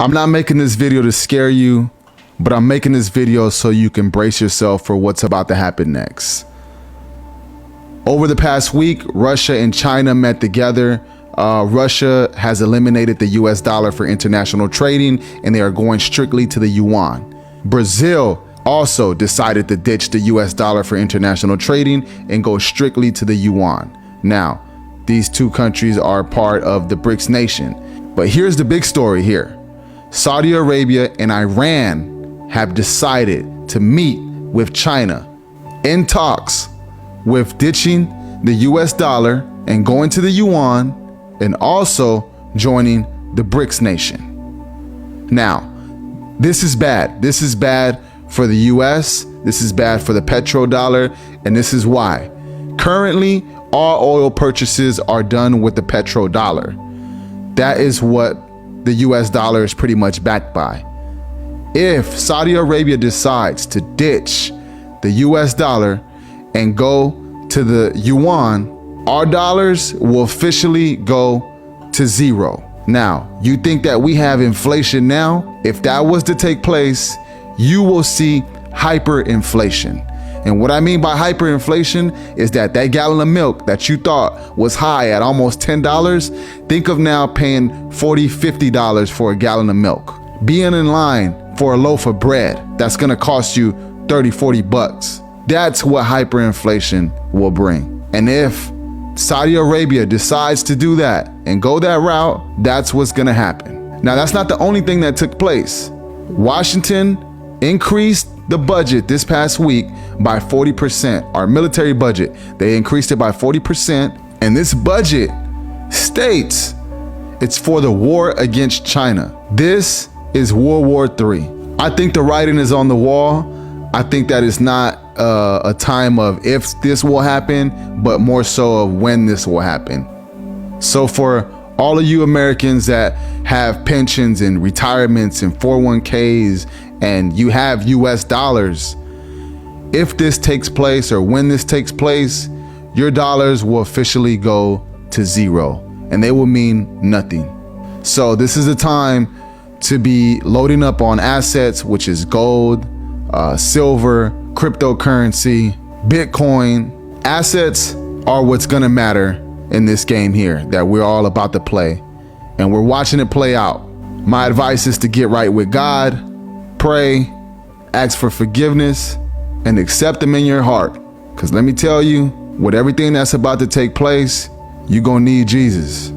I'm not making this video to scare you, but I'm making this video so you can brace yourself for what's about to happen next. Over the past week, Russia and China met together. Russia has eliminated the US dollar for international trading, and they are going strictly to the yuan. Brazil also decided to ditch the US dollar for international trading and go strictly to the yuan. Now, these two countries are part of the BRICS nation. But here's the big story here. Saudi Arabia and Iran have decided to meet with China in talks with ditching the US dollar and going to the yuan, and also joining the BRICS nation. Now, this is bad. This is bad for the US, this is bad for the petrodollar, and this is why. Currently, all oil purchases are done with the petrodollar. That is what the US dollar is pretty much backed by. If Saudi Arabia decides to ditch the US dollar and go to the yuan, our dollars will officially go to zero. Now, you think that we have inflation now? If that was to take place, you will see hyperinflation. And what I mean by hyperinflation is that gallon of milk that you thought was high at almost $10, think of now paying $40, $50 for a gallon of milk. Being in line for a loaf of bread that's gonna cost you 30, 40 bucks. That's what hyperinflation will bring. And if Saudi Arabia decides to do that and go that route, that's what's gonna happen. Now, that's not the only thing that took place. Washington increased the budget this past week by 40%. Our military budget, they increased it by 40%. And this budget states it's for the war against China. This is World War III. I think the writing is on the wall. I think that it's not a time of if this will happen, but more so of when this will happen. So for all of you Americans that have pensions and retirements and 401ks and you have US dollars, if this takes place or when this takes place, your dollars will officially go to zero and they will mean nothing. So this is a time to be loading up on assets, which is gold, silver, cryptocurrency, Bitcoin. Assets are what's gonna matter in this game here that we're all about to play, and we're watching it play out. My advice is to get right with God, pray, ask for forgiveness, and accept Him in your heart. Because let me tell you, with everything that's about to take place, you're gonna need Jesus.